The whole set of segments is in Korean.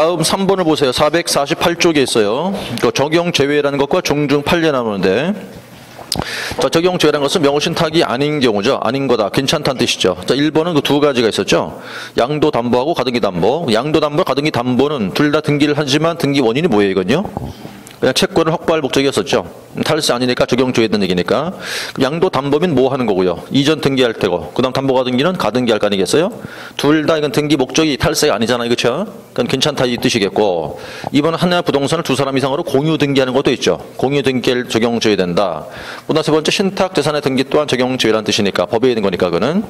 다음 3번을 보세요. 448쪽에 있어요. 적용제외라는 것과 종중 판례 나오는데, 자, 적용제외라는 것은 명의신탁이 아닌 경우죠. 아닌 거다. 괜찮다는 뜻이죠. 자, 1번은 그 두 가지가 있었죠. 양도담보하고 가등기담보. 양도담보, 가등기담보는 둘 다 등기를 하지만 등기 원인이 뭐예요, 이건요? 그냥 채권을 확보할 목적이었었죠. 탈세 아니니까 적용조회했던 얘기니까. 양도담보면 뭐 하는 거고요? 이전 등기할 테고, 그 다음 담보가등기는 가등기할 거 아니겠어요? 둘 다 이건 등기 목적이 탈세가 아니잖아요, 그렇죠? 그건 괜찮다 이 뜻이겠고, 이번 하나의 부동산을 두 사람 이상으로 공유 등기하는 것도 있죠. 공유 등기를 적용조회된다. 그 다음 세 번째 신탁 재산의 등기 또한 적용조회라는 뜻이니까, 법에 있는 거니까 그는.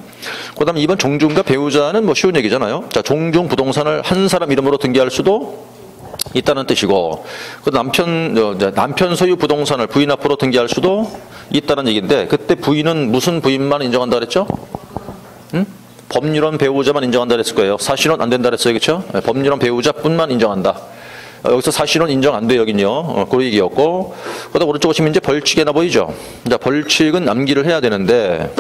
그 다음 2번 종중과 배우자는 뭐 쉬운 얘기잖아요. 자, 종중 부동산을 한 사람 이름으로 등기할 수도 있다는 뜻이고, 그 남편 소유 부동산을 부인 앞으로 등기할 수도 있다는 얘기인데, 그때 부인은 무슨 부인만 인정한다 그랬죠? 응? 법률원 배우자만 인정한다 그랬을 거예요. 사실은 안 된다 그랬어요, 그렇죠? 법률원 배우자뿐만 인정한다. 여기서 사실은 인정 안 돼요, 여긴요. 그 얘기였고, 그다음 오른쪽 보시면 이제 벌칙에나 보이죠? 자, 벌칙은 남기를 해야 되는데,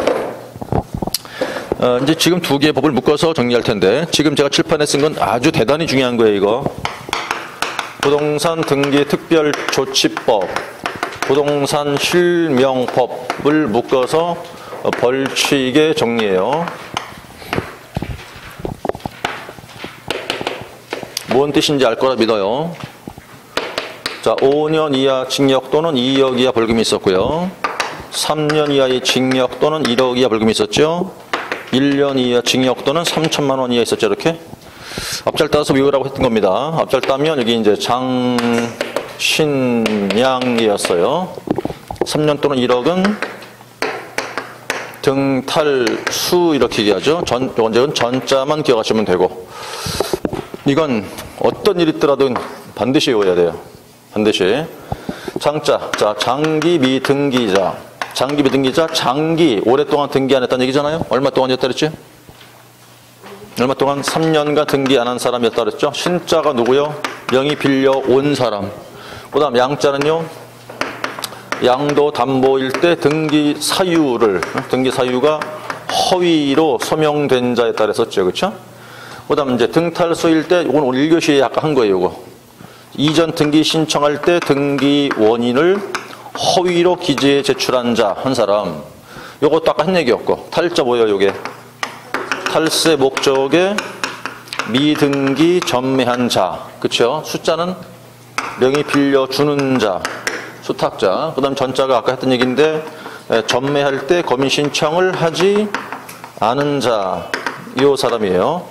이제 지금 두 개의 법을 묶어서 정리할 텐데, 지금 제가 칠판에 쓴 건 아주 대단히 중요한 거예요, 이거. 부동산 등기 특별조치법, 부동산 실명법을 묶어서 벌칙의 정리예요. 뭔 뜻인지 알 거라 믿어요. 자, 5년 이하 징역 또는 2억 이하 벌금이 있었고요. 3년 이하의 징역 또는 1억 이하 벌금이 있었죠. 1년 이하 징역 또는 3천만 원 이하 있었죠, 이렇게. 앞잘 따서 외우라고 했던 겁니다. 앞잘 따면 여기 이제 장신양이었어요. 3년 또는 1억은 등탈수 이렇게 얘기하죠. 이건 전자만 기억하시면 되고, 이건 어떤 일이 있더라도 반드시 외워야 돼요. 반드시. 장자, 자, 장기 미등기자. 장기 미등기자, 장기 오랫동안 등기 안 했다는 얘기잖아요. 얼마 동안이었다 그랬지? 얼마 동안 3년간 등기 안 한 사람이었다 그랬죠. 신자가 누구요? 명의 빌려온 사람. 그 다음 양자는요, 양도담보일 때 등기 사유가 허위로 소명된 자에 따랐었죠, 그렇죠? 그 다음 이제 등탈수일 때, 이건 오늘 1교시에 아까 한 거예요, 이거. 이전 등기 신청할 때 등기 원인을 허위로 기재해 제출한 자 한 사람. 요것도 아까 한 얘기였고, 탈자 뭐예요, 요게? 탈세 목적에 미등기 전매한 자, 그쵸? 숫자는 명의 빌려주는 자, 수탁자. 그 다음 전자가 아까 했던 얘기인데, 전매할 때 검인 신청을 하지 않은 자, 이 사람이에요.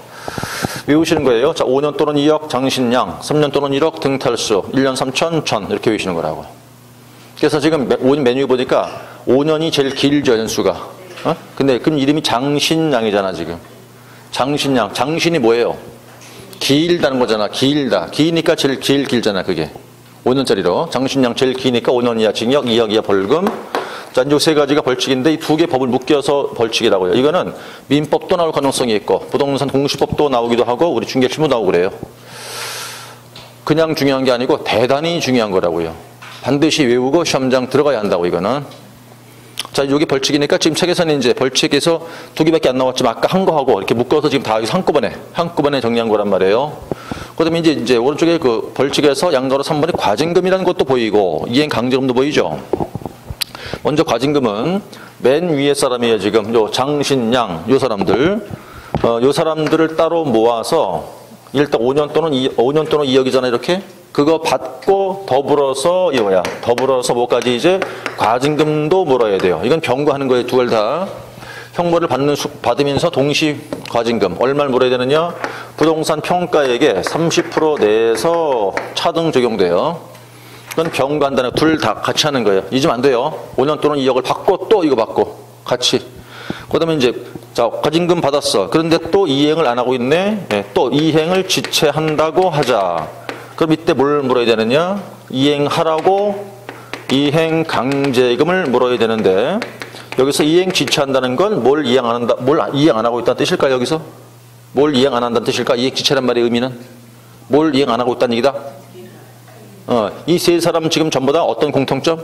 외우시는 거예요. 자, 5년 또는 2억 장신양, 3년 또는 1억 등탈수, 1년 3천, 1000 이렇게 외우시는 거라고. 그래서 지금 메뉴 보니까 5년이 제일 길죠, 연수가. 근데 그럼 이름이 장신양이잖아, 지금. 장신양. 장신이 뭐예요? 길다는 거잖아. 길다. 기니까 제일 길잖아, 그게. 5년짜리로. 장신양 제일 기니까 5년 이하 징역, 2억 이하 벌금. 자, 이제 세 가지가 벌칙인데 이 두 개 법을 묶여서 벌칙이라고요. 이거는 민법도 나올 가능성이 있고, 부동산 공시법도 나오기도 하고, 우리 중개실무 나오고 그래요. 그냥 중요한 게 아니고 대단히 중요한 거라고요. 반드시 외우고 시험장 들어가야 한다고, 이거는. 자, 이게 벌칙이니까 지금 책에서는 이제 벌칙에서 두 개밖에 안 나왔지만 아까 한 거하고 이렇게 묶어서 지금 다 한꺼번에 정리한 거란 말이에요. 그 다음에 이제 오른쪽에 그 벌칙에서 양가로 3번에 과징금이라는 것도 보이고, 이행 강제금도 보이죠. 먼저 과징금은 맨 위에 사람이에요, 지금. 요 장신양, 요 사람들. 요 사람들을 따로 모아서 일단 5년 또는 2억이잖아요, 이렇게. 그거 받고 더불어서 이거야. 더불어서 뭐까지 이제 과징금도 물어야 돼요. 이건 병과하는 거예요, 두 개 다. 형벌을 받으면서 동시 과징금. 얼마를 물어야 되느냐? 부동산 평가액의 30% 내에서 차등 적용돼요. 그건 병과한다는 둘 다 같이 하는 거예요. 잊으면 안 돼요. 5년 또는 2억을 받고 또 이거 받고 같이. 그 다음에 이제 자, 과징금 받았어. 그런데 또 이행을 안 하고 있네. 네, 또 이행을 지체한다고 하자. 그럼 이때 뭘 물어야 되느냐? 이행하라고 이행 강제금을 물어야 되는데, 여기서 이행 지체한다는 건 뭘 이행 안 한다, 뭘 이행 안 하고 있다는 뜻일까, 여기서? 뭘 이행 안 한다는 뜻일까? 이행 지체란 말의 의미는? 뭘 이행 안 하고 있다는 얘기다? 이 세 사람 지금 전부 다 어떤 공통점?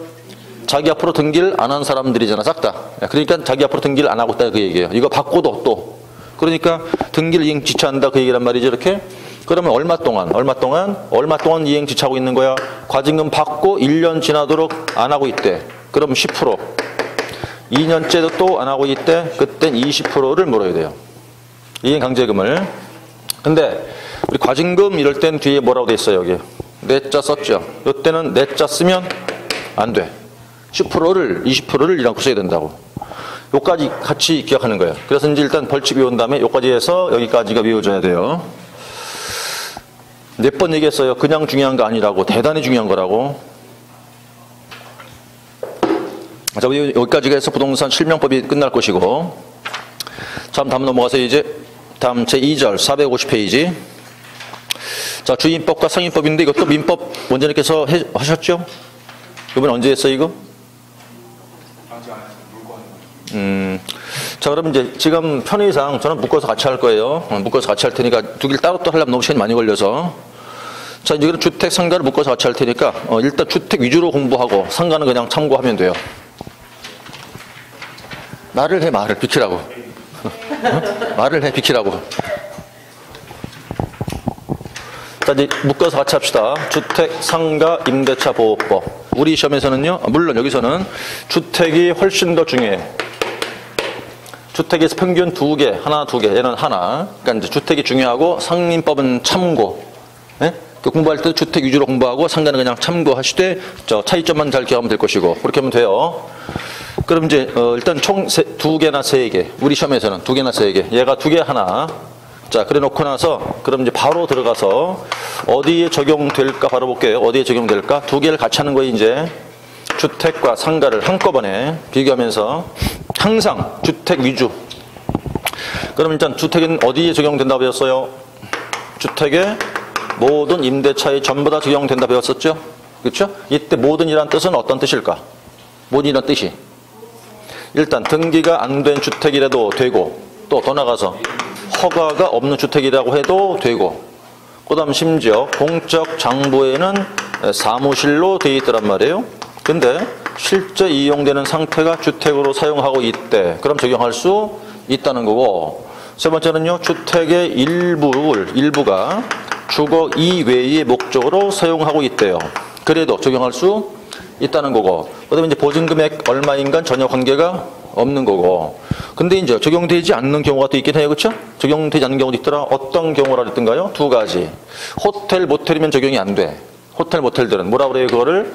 자기 앞으로 등기를 안 한 사람들이잖아, 싹 다. 그러니까 자기 앞으로 등기를 안 하고 있다, 그 얘기예요. 이거 받고도 또. 그러니까 등기를 이행 지체한다, 그 얘기란 말이죠, 이렇게. 그러면 얼마 동안 이행지체하고 있는 거야? 과징금 받고 1년 지나도록 안 하고 있대. 그럼 10%. 2년째도 또 안 하고 있대. 그땐 20%를 물어야 돼요. 이행강제금을. 근데 우리 과징금 이럴 땐 뒤에 뭐라고 돼 있어요? 여기. 내자 썼죠. 이때는 내자 쓰면 안 돼. 10%를 20%를 이라고 써야 된다고. 요까지 같이 기억하는 거예요. 그래서 이제 일단 벌칙 외운 다음에 요까지 해서 여기까지가 외워져야 돼요. 몇 번 얘기했어요. 그냥 중요한 거 아니라고. 대단히 중요한 거라고. 자, 여기까지 해서 부동산 실명법이 끝날 것이고. 다음 넘어가서 이제 다음 제2절 450페이지. 자, 주임법과 상임법인데 이것도 민법 원장님께서 하셨죠? 이번에 언제 했어요, 이거? 아직 안 했어요. 자, 그럼 이제 지금 편의상 저는 묶어서 같이 할 거예요. 묶어서 같이 할 테니까 두 개를 따로 하려면 너무 시간이 많이 걸려서. 자, 이제 주택 상가를 묶어서 같이 할 테니까 일단 주택 위주로 공부하고 상가는 그냥 참고하면 돼요. 말을 해, 말을 비키라고. 말을 해, 비키라고. 자, 이제 묶어서 같이 합시다. 주택 상가 임대차 보호법. 우리 시험에서는요, 물론 여기서는 주택이 훨씬 더 중요해. 주택에서 평균 2개, 하나, 2개, 얘는 하나. 그러니까 이제 주택이 중요하고 상임법은 참고. 예? 그 공부할 때 주택 위주로 공부하고 상가는 그냥 참고하시되 저 차이점만 잘 기억하면 될 것이고 그렇게 하면 돼요. 그럼 이제 일단 총 2개나 3개. 우리 시험에서는 2개나 3개. 얘가 2개 하나. 자, 그래 놓고 나서 그럼 이제 바로 들어가서 어디에 적용될까 바로 볼게요. 어디에 적용될까? 2개를 같이 하는 거예요, 이제. 주택과 상가를 한꺼번에 비교하면서 항상 주택 위주. 그럼 일단 주택은 어디에 적용된다고 배웠어요? 주택에 모든 임대차에 전부 다 적용된다 배웠었죠? 그렇죠? 이때 모든이란 뜻은 어떤 뜻일까? 모든이란 뜻이 일단 등기가 안 된 주택이라도 되고 또 더 나가서 허가가 없는 주택이라고 해도 되고 그 다음 심지어 공적 장부에는 사무실로 되어 있더란 말이에요. 근데 실제 이용되는 상태가 주택으로 사용하고 있대. 그럼 적용할 수 있다는 거고 세 번째는요. 주택의 일부가 주거 이외의 목적으로 사용하고 있대요. 그래도 적용할 수 있다는 거고 그 다음에 이제 보증금액 얼마인간 전혀 관계가 없는 거고 근데 이제 적용되지 않는 경우가 또 있긴 해요. 그렇죠? 적용되지 않는 경우도 있더라. 어떤 경우라 그랬던가요? 2가지. 호텔, 모텔이면 적용이 안 돼. 호텔, 모텔들은 뭐라 그래요? 그거를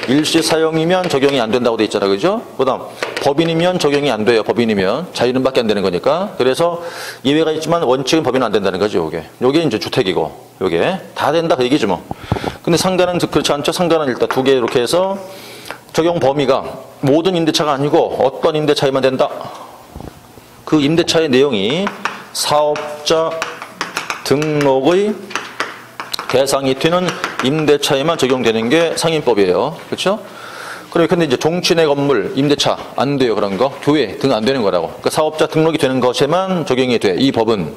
일시 사용이면 적용이 안 된다고 돼 있잖아. 그죠? 그 다음 법인이면 적용이 안 돼요. 법인이면 자유인밖에 안 되는 거니까. 그래서 예외가 있지만 원칙은 법인은 안 된다는 거죠. 요게 이제 주택이고 요게 다 된다 그 얘기지 뭐. 근데 상가는 그렇지 않죠. 상가는 일단 2개 이렇게 해서 적용 범위가 모든 임대차가 아니고 어떤 임대차에만 된다. 그 임대차의 내용이 사업자 등록의 대상이 되는 임대차에만 적용되는 게 상임법이에요. 그렇죠? 근데 이제 종친의 건물, 임대차 안 돼요. 그런 거. 교회 등 안 되는 거라고. 그러니까 사업자 등록이 되는 것에만 적용이 돼. 이 법은.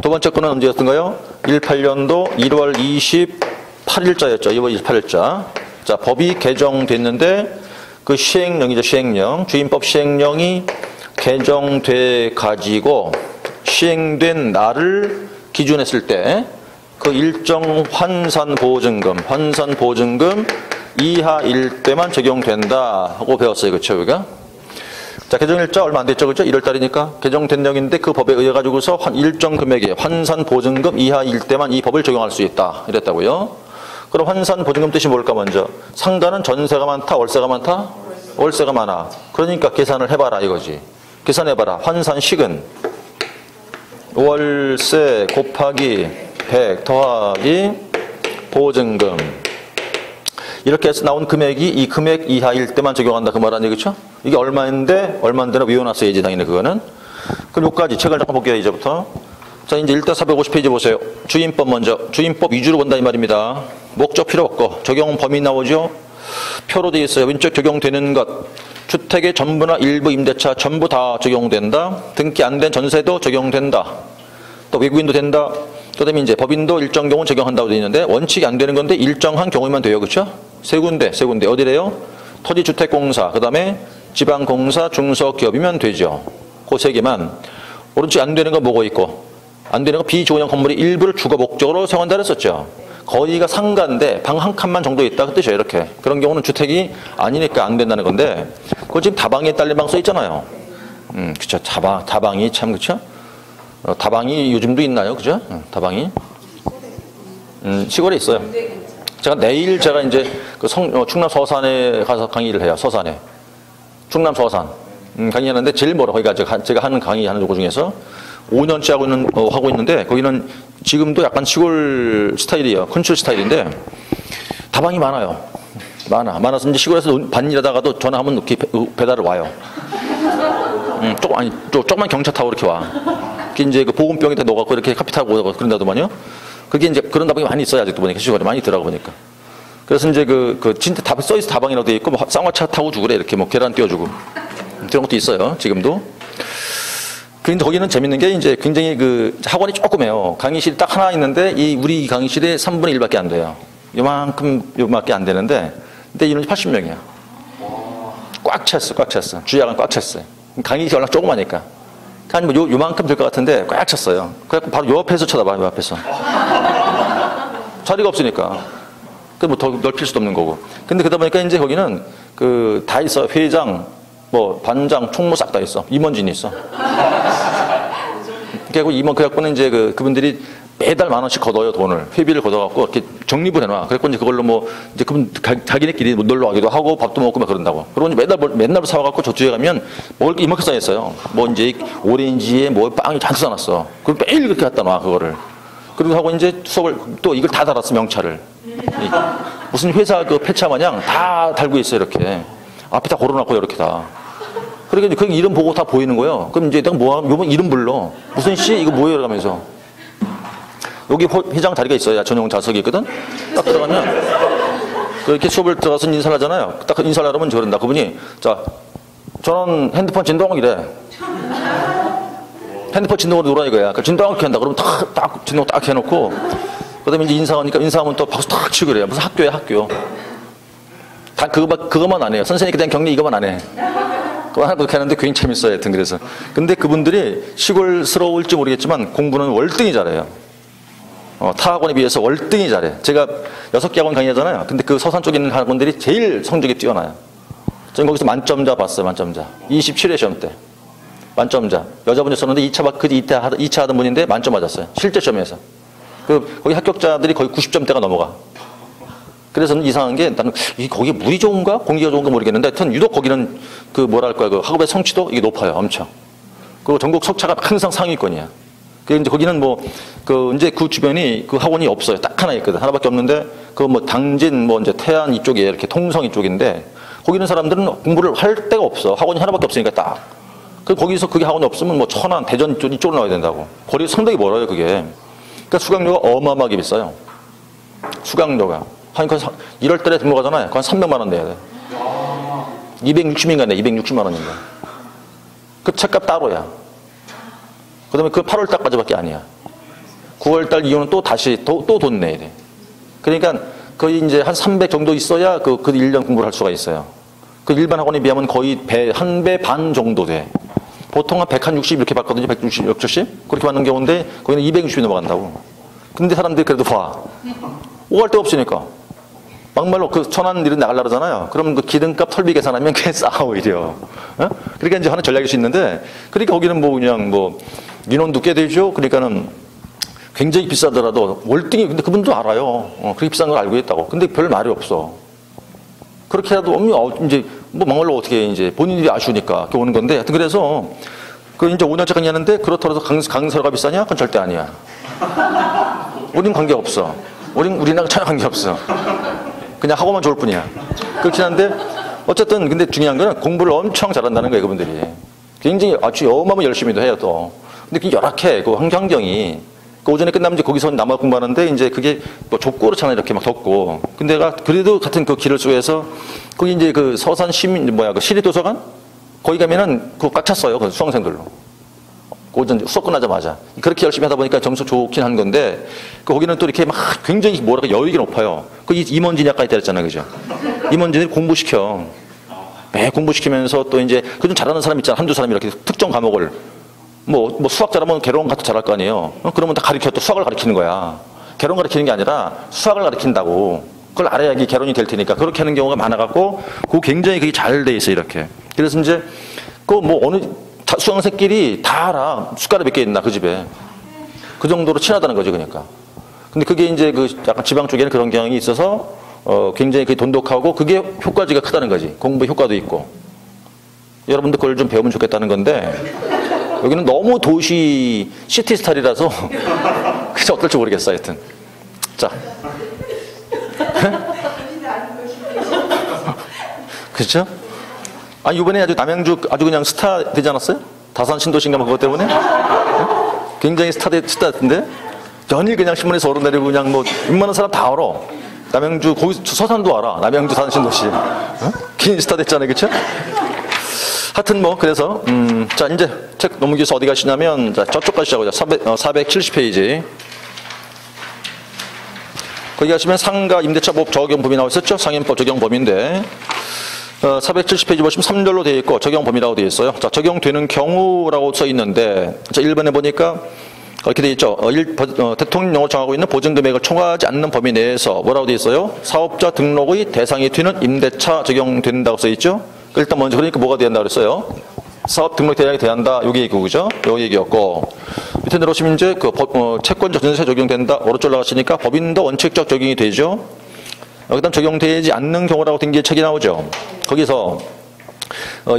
두 번째 거는 언제였던가요? 18년도 1월 28일자였죠. 2월 28일자. 자, 법이 개정됐는데 그 시행령이죠. 시행령. 주임법 시행령이 개정돼 가지고 시행된 날을 기준했을 때 그 일정 환산보증금 이하일 때만 적용된다 하고 배웠어요. 그렇죠? 우리가? 자, 개정일자 얼마 안 됐죠. 그렇죠? 1월 달이니까 개정된 령인데 그 법에 의해 가지고서 일정 금액의 환산보증금 이하일 때만 이 법을 적용할 수 있다. 이랬다고요. 그럼 환산보증금 뜻이 뭘까 먼저? 상가는 전세가 많다, 월세가 많다? 월세가 많아. 그러니까 계산을 해봐라 이거지. 계산해봐라. 환산식은 월세 곱하기 100 더하기 보증금 이렇게 해서 나온 금액이 이 금액 이하일 때만 적용한다 그 말 아니에요. 그렇죠? 이게 얼마인데 얼마인데는 외워놨어야지 당연히 그거는. 그럼 여기까지 책을 잠깐 볼게요. 이제부터. 자, 이제 일단 450페이지 보세요. 주임법 먼저. 주임법 위주로 본다 이 말입니다. 목적 필요 없고 적용 범위 나오죠. 표로 되어 있어요. 왼쪽 적용되는 것. 주택의 전부나 일부 임대차 전부 다 적용된다. 등기 안 된 전세도 적용된다. 또 외국인도 된다. 그다음에 이제 법인도 일정 경우 적용한다고 되어 있는데 원칙이 안 되는 건데 일정한 경우만 돼요. 그렇죠? 세 군데 어디래요? 토지주택공사, 그다음에 지방공사, 중소기업이면 되죠. 그 세 개만. 오른쪽 안 되는 거 뭐고 있고 안 되는 거 비조형 건물의 일부를 주거 목적으로 사용한다 그랬었죠. 거기가 상가인데 방 한 칸만 정도 있다 그 뜻이에요. 이렇게. 그런 경우는 주택이 아니니까 안 된다는 건데 그거 지금 다방에 딸린 방 써 있잖아요. 그쵸. 다방이 참 그쵸. 다방이 요즘도 있나요? 그죠? 다방이. 시골에 있어요. 내일 제가 이제 그 충남 서산에 가서 강의를 해요. 서산에. 충남 서산. 강의하는데 제일 멀어. 거기가 제가 하는 강의하는 곳 중에서 5년째 하고 있는데 거기는 지금도 약간 시골 스타일이에요. 컨츄리 스타일인데 다방이 많아요. 많아서 이제 시골에서 반일하다가도 전화하면 이렇게 배달을 와요. 조그만 경차 타고 이렇게 와. 그게 이제 그 보온병에다 넣어갖고 이렇게 커피 타고 오고 그런다더만요. 그게 이제 그런 다방이 많이 있어요. 아직도 보니까 시골에 많이 있더라고 보니까. 그래서 이제 진짜 써있어 다방이라고 돼 있고 뭐 쌍화차 타고 주고 그래. 이렇게 뭐 계란 띄워주고. 그런 것도 있어요. 지금도. 근데 거기는 재밌는 게 이제 굉장히 그 학원이 조그매요. 강의실이 딱 하나 있는데 우리 강의실에 3분의 1밖에 안 돼요. 요만큼밖에 안 되는데 근데 인원이 80명이야. 꽉 찼어. 주야간 꽉 찼어요. 강의실이 워낙 조그마니까. 한 뭐 요만큼 될 것 같은데 꽉 찼어요. 그래갖고 바로 요 앞에서 쳐다봐. 요 앞에서. 자리가 없으니까. 뭐 더 넓힐 수도 없는 거고. 근데 그러다 보니까 이제 거기는 다 있어. 회장, 뭐 반장, 총무 싹 다 있어. 임원진이 있어. 그래갖고는 이제 그분들이 매달 10,000원씩 걷어요. 돈을. 회비를 걷어갖고 이렇게 정립을 해놔. 그래갖고 이제 그걸로 뭐 이제 그분 자기네끼리 못 놀러 가기도 하고 밥도 먹고 막 그런다고. 그러고 이제 맨날 사와갖고 저쪽에 가면 먹을 게 이만큼 쌓였어요. 뭐 이제 오렌지에 뭐 빵이 잔뜩 쌓았어. 그럼 매일 그렇게 갖다 놔 그거를. 그리고 하고 이제 수업을 또 이걸 다 달았어 명찰을. 무슨 회사 그 폐차 마냥 다 달고 있어요 이렇게. 앞에 다 걸어놨고 이렇게 다. 그러니까 그 이름 보고 다 보이는 거예요. 그럼 이제 내가 요번 이름 불러. 무슨 씨 이거 뭐예요? 이러면서. 여기 회장 자리가 있어요. 전용 좌석이 있거든. 딱 들어가면 그렇게 수업을 들어가서 인사를 하잖아요. 딱 인사를 하려면 저런다. 그분이 자 저는 핸드폰 진동이래. 핸드폰 진동으로 놀아 이거야. 그러니까 진동 이렇게 한다. 그러면 딱 진동 딱 해놓고 그다음에 이제 인사하면 또 박수 탁 치고 그래요. 무슨 학교야 학교. 다 그거만 안 해요. 선생님께 대한 격리 이거만 안 해. 그거 하나 그렇게 하는데 굉장히 재밌어요. 하여튼 그래서. 근데 그분들이 시골스러울지 모르겠지만 공부는 월등히 잘해요. 타 학원에 비해서 월등히 잘해. 제가 6개 학원 강의하잖아요. 근데 그 서산 쪽에 있는 학원들이 제일 성적이 뛰어나요. 저는 거기서 만점자 봤어요. 만점자. 27회 시험 때. 만점자. 여자분이었었는데 2차 하던 분인데 만점 맞았어요. 실제 시험에서. 거기 합격자들이 거의 90점대가 넘어가. 그래서 이상한 게 나는 거기에 물이 좋은가 공기가 좋은가 모르겠는데 하여튼 유독 거기는 그 학업의 성취도 이게 높아요. 엄청. 그리고 전국 석차가 항상 상위권이야. 이제 거기는 뭐 이제 그 주변이 그 학원이 없어요. 딱 하나 있거든. 하나밖에 없는데 뭐 당진 뭐 이제 태안 이쪽에 이렇게 통성 이쪽인데 거기 있는 사람들은 공부를 할 데가 없어. 학원이 하나밖에 없으니까 딱. 거기서 그게 학원이 없으면 뭐 천안, 대전 이쪽으로 나와야 된다고. 거리 상당히 멀어요 그게. 그러니까 수강료가 어마어마하게 비싸요. 수강료가. 이럴 달에 등록하잖아요. 한 300만 원 내야 돼. 260인가 내, 260만 원인가. 그 책값 따로야. 그 다음에 그 8월 달까지밖에 아니야. 9월 달 이후는 또 다시 또 돈 내야 돼. 그러니까 거의 이제 한 300 정도 있어야 그 1년 공부를 할 수가 있어요. 그 일반 학원에 비하면 거의 한 배 반 정도 돼. 보통 한 160 이렇게 받거든요. 160, 170? 그렇게 받는 경우인데 거기는 260이 넘어간다고. 근데 사람들이 그래도 봐. 오갈 데가 없으니까. 막말로 그 천안 이런 나가려고 그러잖아요. 그러면 그 기름값 털비 계산하면 그게 싸 오히려. 그러니까 이제 하는 전략일 수 있는데 그러니까 거기는 뭐 그냥 뭐 민원도 꽤 되죠. 그러니까는 굉장히 비싸더라도 월등히 근데 그분도 알아요. 그렇게 비싼 걸 알고 있다고. 근데 별 말이 없어. 그렇게라도 이제 뭐 막말로 어떻게 이제 본인들이 아쉬우니까 오는 건데 하여튼 그래서 이제 5년째 강의하는데 그렇더라도 강사가 비싸냐? 그건 절대 아니야. 우린 관계 없어. 우리랑 전혀 관계 없어. 그냥 학원만 좋을 뿐이야. 그렇긴 한데 어쨌든 근데 중요한 거는 공부를 엄청 잘한다는 거예요. 그분들이. 굉장히 아주 어마어마하게 열심히도 해요 또. 근데 그게 열악해. 그 환경이. 그 오전에 끝나면 이제 거기서 남아 공부하는데 이제 그게 뭐 좁고 그렇잖아요. 이렇게 막 덥고. 근데 내가 그래도 같은 그 길을 쪼개서 거기 이제 그 서산 그 시립도서관? 거기 가면은 그거 꽉 찼어요. 그 수강생들로. 오전 수업 끝나자마자. 그렇게 열심히 하다 보니까 점수 좋긴 한 건데 거기는 또 이렇게 막 굉장히 여유가 높아요. 그 임원진이 아까 있다 그랬잖아요. 그죠? 임원진이 공부시켜. 매 공부시키면서 또 이제 그 좀 잘하는 사람 있잖아. 한두 사람이 이렇게 특정 과목을 뭐 수학 잘하면 개론 같은 잘할 거 아니에요. 그러면 다 가르쳐 또 수학을 가르치는 거야. 개론 가르치는 게 아니라 수학을 가르친다고. 그걸 알아야 이게 개론이 될 테니까 그렇게 하는 경우가 많아갖고 그거 굉장히 그게 잘 돼 있어 이렇게. 그래서 이제 그 뭐 어느 수강생끼리 다 알아. 숟가락 몇 개 있나 그 집에. 그 정도로 친하다는 거죠 그러니까. 근데 그게 이제 그 약간 지방 쪽에는 그런 경향이 있어서 굉장히 그게 돈독하고 그게 효과지가 크다는 거지. 공부 효과도 있고. 여러분들 그걸 좀 배우면 좋겠다는 건데 여기는 너무 도시 시티 스타일이라서 그래서 어떨지 모르겠어 하여튼. 자. 그렇죠? 아 이번에 아주 남양주 아주 그냥 스타 되지 않았어요? 다산 신도시인가 뭐 그것 때문에? 굉장히 스타인데 연일 그냥 신문에서 오르내리고 그냥 뭐 웬만한 사람 다 알아. 남양주 거기 서산도 알아. 남양주 다산 신도시. 긴 스타 됐잖아요, 그렇죠? 하여튼 뭐 그래서 자 이제 책 넘기셔서 어디 가시냐면 자 저쪽 가시자고요. 470페이지. 거기 가시면 상가 임대차법 적용 범위 나와 있었죠? 상임법 적용 범위인데 470페이지 보시면 3절로 되어 있고 적용 범위라고 되어 있어요. 자 적용되는 경우라고 써 있는데 자 1번에 보니까 이렇게 되어 있죠. 대통령령으로 정하고 있는 보증금액을 초과하지 않는 범위 내에서 뭐라고 되어 있어요? 사업자 등록의 대상이 되는 임대차 적용된다고 써 있죠. 일단 먼저 그러니까 뭐가 돼야 한다고 그랬어요? 사업 등록 대상이 돼야 한다. 요게 얘기고 그죠? 요 얘기였고 밑에 내려오시면 이제 그 채권자 전세 적용된다. 오른쪽 올라가시니까 법인도 원칙적 적용이 되죠. 그다음 적용되지 않는 경우라고 된 게 책이 나오죠. 거기서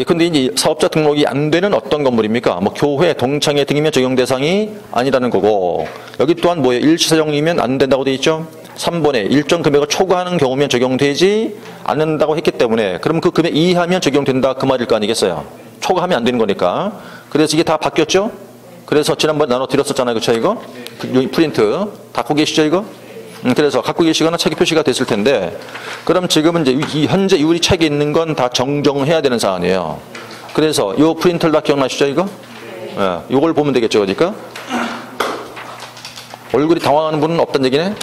근데 이제 사업자 등록이 안 되는 어떤 건물입니까? 뭐 교회, 동창회 등이면 적용 대상이 아니라는 거고 여기 또한 뭐예요? 일시사용이면 안 된다고 돼 있죠. 3번에 일정 금액을 초과하는 경우면 적용되지 않는다고 했기 때문에 그럼 그 금액 이하면 적용된다 그 말일 거 아니겠어요? 초과하면 안 되는 거니까. 그래서 이게 다 바뀌었죠? 그래서 지난번에 나눠드렸었잖아요. 그쵸 이거? 프린트 갖고 계시죠 이거? 그래서 갖고 계시거나 책에 표시가 됐을 텐데 그럼 지금은 이제 이 현재 우리 책에 있는 건 다 정정해야 되는 사안이에요. 그래서 요 프린트를 다 기억나시죠 이거? 예, 요걸 보면 되겠죠 그러니까? 얼굴이 당황하는 분은 없다는 얘기네?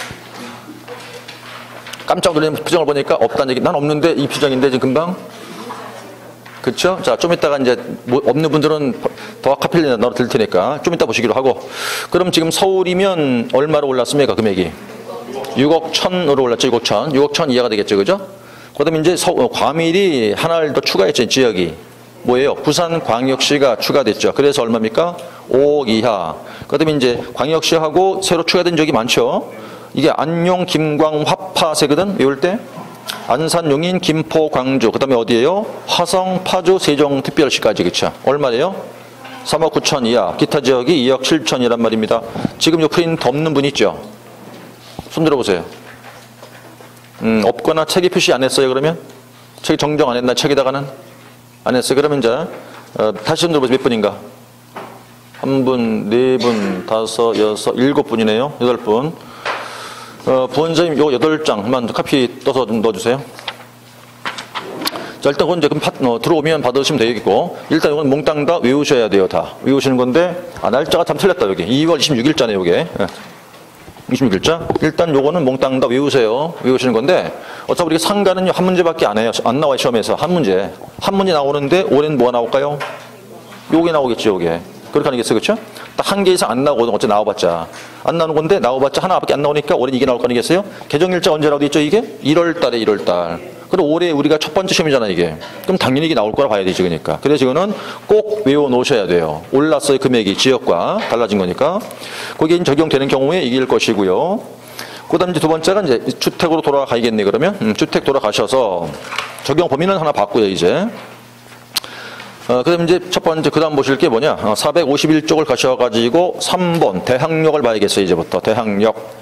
깜짝 놀라는 표정을 보니까 없다는 얘기. 난 없는데 이 표정인데 지금 금방? 그렇죠? 자, 좀 이따가 이제 뭐 없는 분들은 더 카필리나 넣어 드릴 테니까 좀 이따 보시기로 하고. 그럼 지금 서울이면 얼마로 올랐습니까 금액이? 6억 1,000으로 올랐죠. 6억 1,000. 6억 1,000 이하가 되겠죠. 그죠? 그 다음에 이제 과밀이 하나를 더 추가했죠. 지역이. 뭐예요? 부산광역시가 추가됐죠. 그래서 얼마입니까? 5억 이하. 그 다음에 이제 광역시하고 새로 추가된 지역이 많죠. 이게 안용, 김광, 화파세거든. 외울 때. 안산, 용인, 김포, 광주. 그 다음에 어디예요? 화성, 파주, 세종특별시까지. 그쵸? 얼마예요? 3억 9천 이하. 기타 지역이 2억 7천이란 말입니다. 지금 요 프린트 없는 분 있죠? 손 들어보세요. 없거나 책에 표시 안 했어요, 그러면? 책이 정정 안 했나, 책에다가는? 안 했어요. 그러면 이제, 다시 손 들어보세요. 몇 분인가? 1분, 4분, 5, 6, 7분이네요. 8분. 부원장님, 요 8장만 카피 떠서 좀 넣어주세요. 자, 일단 그건 이제 들어오면 받으시면 되겠고, 일단 이건 몽땅 다 외우셔야 돼요, 다. 외우시는 건데, 날짜가 참 틀렸다, 여기. 2월 26일자네, 요게. 26일자? 일단 요거는 몽땅 다 외우세요. 외우시는 건데, 어차피 우리가 상가는요, 한 문제밖에 안 해요. 안 나와요, 시험에서. 한 문제. 한 문제 나오는데, 올해는 뭐가 나올까요? 요게 나오겠죠, 요게. 그렇게 아니겠어요, 그렇죠? 딱 한 개 이상 안 나오거든. 어째 나와봤자. 안 나오는 건데, 나와봤자 하나밖에 안 나오니까 올해는 이게 나올 거 아니겠어요? 개정일자 언제라고 돼 있죠, 이게? 1월 달에 1월 달. 그럼 올해 우리가 첫 번째 시험이잖아, 이게. 그럼 당연히 이게 나올 거라 봐야 되지, 그러니까. 그래서 이거는 꼭 외워 놓으셔야 돼요. 올랐어요, 금액이. 지역과 달라진 거니까. 거기에 적용되는 경우에 이길 것이고요. 그 다음 이제 두 번째가 이제 주택으로 돌아가야겠네, 그러면. 주택 돌아가셔서 적용 범위는 하나 바꾸요, 이제. 그 다음 이제 첫 번째, 그 다음 보실 게 뭐냐. 451쪽을 가셔가지고 3번 대항력을 봐야겠어요, 이제부터. 대항력.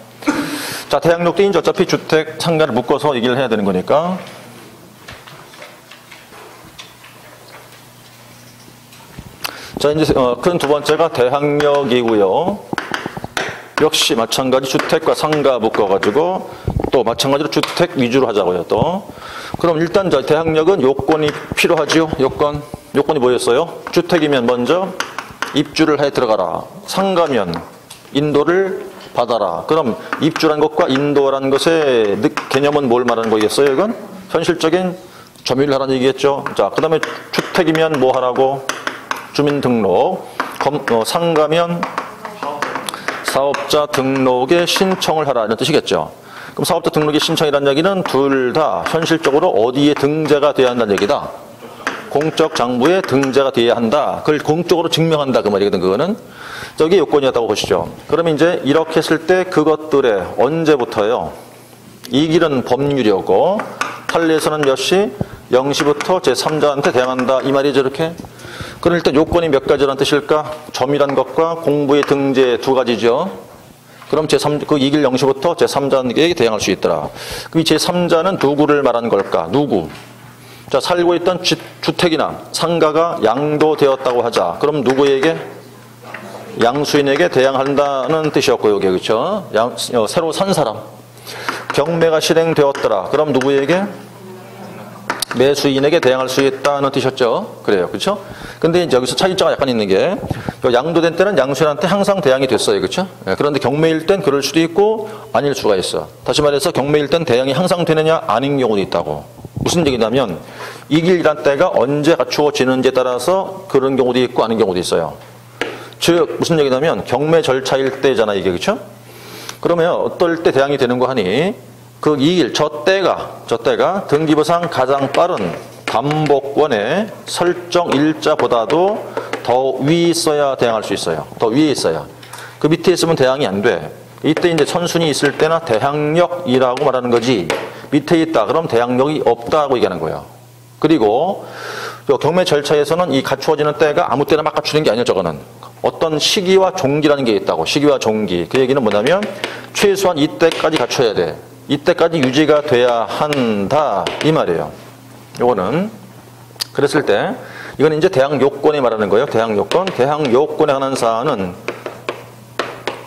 자, 대항력도 이제 어차피 주택 상가를 묶어서 얘기를 해야 되는 거니까. 자, 이제 큰 두 번째가 대항력이고요. 역시 마찬가지 주택과 상가 묶어가지고 또 마찬가지로 주택 위주로 하자고요, 또. 그럼 일단 저 대항력은 요건이 필요하지요, 요건. 요건이 뭐였어요? 주택이면 먼저 입주를 해 들어가라. 상가면 인도를 받아라. 그럼 입주란 것과 인도란 것의 개념은 뭘 말하는 거겠어요, 이건? 현실적인 점유를 하라는 얘기겠죠. 자, 그 다음에 주택이면 뭐 하라고? 주민등록. 상가면 사업자 등록에 신청을 하라 이런 뜻이겠죠. 그럼 사업자 등록에 신청이라는 얘기는 둘 다 현실적으로 어디에 등재가 돼야 한다는 얘기다. 공적 장부에 등재가 돼야 한다. 그걸 공적으로 증명한다 그 말이거든. 그거는 저게 요건이었다고 보시죠. 그러면 이제 이렇게 했을 때 그것들의 언제부터요? 이 길은 법률이었고 판례에서는 몇 시? 0시부터 제3자한테 대항한다 이 말이죠. 이렇게. 그럼 일단 요건이 몇 가지란 뜻일까? 점이란 것과 공부의 등재 두 가지죠. 그럼 그 이 길 0시부터 제3자에게 대항할 수 있더라. 그럼 이 제3자는 누구를 말하는 걸까? 누구? 자, 살고 있던 주택이나 상가가 양도되었다고 하자. 그럼 누구에게? 양수인에게 대항한다는 뜻이었고, 여기, 그렇죠? 새로 산 사람. 경매가 실행되었더라. 그럼 누구에게? 매수인에게 대항할 수 있다는 뜻이었죠. 그래요. 그렇죠? 근데 이제 여기서 차이점가 약간 있는 게 양도된 때는 양수인한테 항상 대항이 됐어요. 그렇죠? 그런데 경매일 땐 그럴 수도 있고 아닐 수가 있어. 다시 말해서 경매일 땐 대항이 항상 되느냐 아닌 경우도 있다고. 무슨 얘기냐면 이 길이란 때가 언제 갖추어지는지에 따라서 그런 경우도 있고 아닌 경우도 있어요. 즉 무슨 얘기냐면 경매 절차일 때잖아 이게. 그렇죠? 그러면 어떨 때 대항이 되는 거 하니 그 이 길, 저 때가 등기부상 가장 빠른 담보권의 설정 일자보다도 더 위에 있어야 대항할 수 있어요. 더 위에 있어야. 그 밑에 있으면 대항이 안 돼. 이때 이제 선순위 있을 때나 대항력이라고 말하는 거지. 밑에 있다. 그럼 대항력이 없다고 얘기하는 거예요. 그리고 경매 절차에서는 이 갖추어지는 때가 아무 때나 막 갖추는 게 아니에요. 저거는. 어떤 시기와 종기라는 게 있다고. 시기와 종기. 그 얘기는 뭐냐면 최소한 이때까지 갖춰야 돼. 이때까지 유지가 돼야 한다 이 말이에요. 요거는 그랬을 때 이건 이제 대항 요건에 말하는 거예요. 대항 요건. 대항 요건에 관한 사안은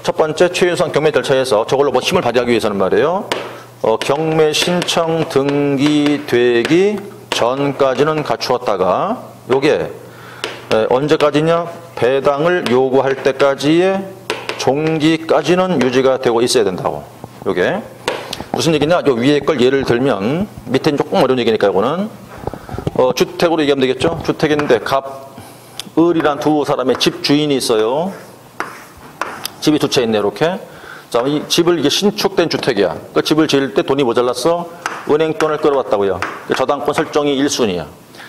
첫 번째 최소한 경매 절차에서 저걸로 뭐 힘을 발휘하기 위해서는 말이에요. 경매 신청 등기되기 전까지는 갖추었다가 요게 언제까지냐? 배당을 요구할 때까지의 종기까지는 유지가 되고 있어야 된다고. 요게 무슨 얘기냐? 요 위에 걸 예를 들면 밑에는 조금 어려운 얘기니까 이거는 주택으로 얘기하면 되겠죠? 주택인데 을이란 두 사람의 집 주인이 있어요. 집이 두 채 있네 이렇게. 자, 이 집을 이게 신축된 주택이야. 그 집을 지을 때 돈이 모자라서 은행 돈을 끌어왔다고요. 저당권 설정이 1순위야.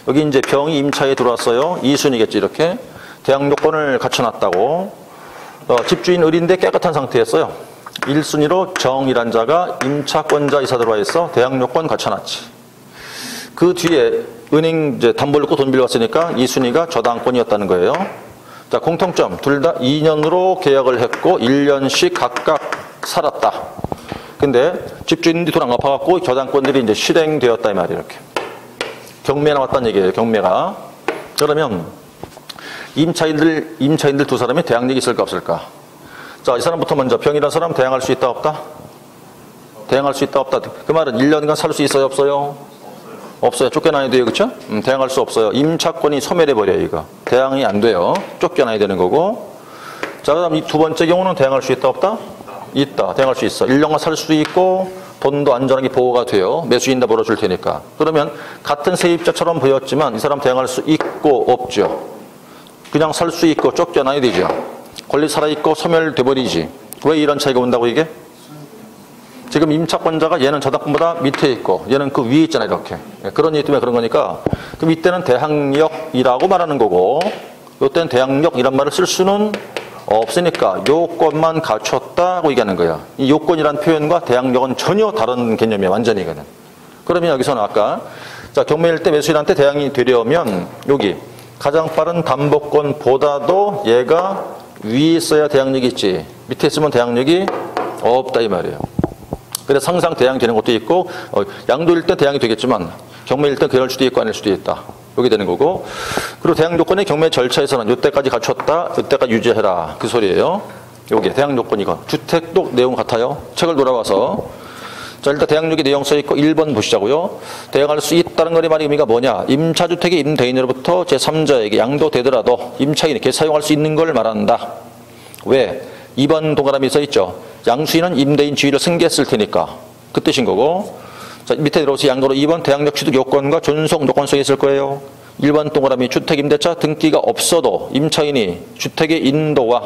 여기 이제 병이 임차에 들어왔어요. 2순위겠지 이렇게. 대항 요건을 갖춰놨다고. 집주인 을인데 깨끗한 상태였어요. 1순위로 정이란 자가 임차권자 이사 들어와 있어. 대항 요건 갖춰놨지. 그 뒤에 은행 이제 담보를 놓고 돈 빌려왔으니까 2순위가 저당권이었다는 거예요. 자, 공통점. 둘 다 2년으로 계약을 했고 1년씩 각각 살았다. 근데 집주인들이 돈 안 갚아갖고 저당권들이 이제 실행되었다 이 말이에요. 이렇게. 경매 나왔다는 얘기예요. 경매가. 그러면 임차인들 두 사람이 대항력이 있을까 없을까? 자, 이 사람부터 먼저 병이라는 사람 대항할 수 있다 없다? 대항할 수 있다 없다. 그 말은 1년간 살 수 있어요 없어요? 없어요. 쫓겨나야 돼요. 그렇죠? 대항할 수 없어요. 임차권이 소멸해버려요. 이거. 대항이 안 돼요. 쫓겨나야 되는 거고. 자, 그 다음 이 두 번째 경우는 대항할 수 있다 없다? 있다. 대항할 수 있어. 1년간 살 수 있고 돈도 안전하게 보호가 돼요. 매수인다 벌어줄 테니까. 그러면 같은 세입자처럼 보였지만 이 사람 대항할 수 있고 없죠. 그냥 살 수 있고 쫓겨나야 되죠. 권리 살아있고 소멸돼 버리지. 왜 이런 차이가 온다고 이게? 지금 임차권자가 얘는 저당권보다 밑에 있고 얘는 그 위에 있잖아요. 이렇게. 그런 이유 때문에 그런 거니까 그럼 이때는 대항력이라고 말하는 거고 이때는 대항력이란 말을 쓸 수는 없으니까 요건만 갖췄다고 얘기하는 거야. 이 요건이란 표현과 대항력은 전혀 다른 개념이야. 완전히거든. 그러면 여기서는 아까 자 경매일 때 매수인한테 대항이 되려면 여기 가장 빠른 담보권보다도 얘가 위에 있어야 대항력이 있지. 밑에 있으면 대항력이 없다 이 말이에요. 그래서 항상 대항이 되는 것도 있고 양도일 때 대항이 되겠지만 경매일 때 그럴 수도 있고 아닐 수도 있다. 이렇게 되는 거고. 그리고 대항 요건의 경매 절차에서는 이때까지 갖췄다. 이때까지 유지해라. 그 소리예요. 요게 대항 요건이고. 주택도 내용 같아요. 책을 돌아와서 자 일단 대항력의 내용 써있고 1번 보시자고요. 대항할 수 있다는 거의 말이 의미가 뭐냐. 임차주택의 임대인으로부터 제3자에게 양도되더라도 임차인이 개사용할 수 있는 걸 말한다. 왜? 2번 동그라미 써있죠. 양수인은 임대인 지위를 승계했을 테니까 그 뜻인 거고. 자 밑에 들어오서 양도로 2번 대항력 취득 요건과 존속 요건성이 있을 거예요. 일반 동그라미 주택임대차 등기가 없어도 임차인이 주택의 인도와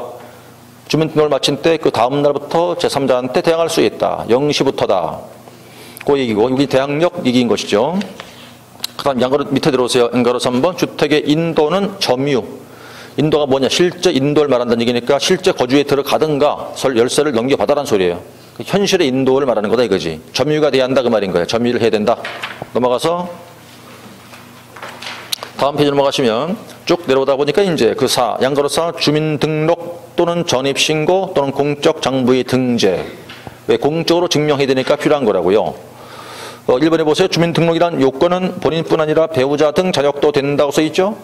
주민등록을 마친 때 그 다음 날부터 제3자한테 대항할 수 있다. 0시부터다. 그 얘기고 여기 대항력 얘기인 것이죠. 그 다음 양가로 밑에 들어오세요. 양가로 3번 주택의 인도는 점유. 인도가 뭐냐? 실제 인도를 말한다는 얘기니까 실제 거주에 들어가든가 열쇠를 넘겨받아라는 소리예요. 현실의 인도를 말하는 거다 이거지. 점유가 돼야 한다 그 말인 거예요. 점유를 해야 된다. 넘어가서 다음 페이지 넘어가시면 쭉 내려오다 보니까 이제 그 양가로사 주민등록 또는 전입신고 또는 공적 장부의 등재. 왜 공적으로 증명해야 되니까 필요한 거라고요. 1번에 보세요. 주민등록이란 요건은 본인뿐 아니라 배우자 등 자력도 된다고 써 있죠.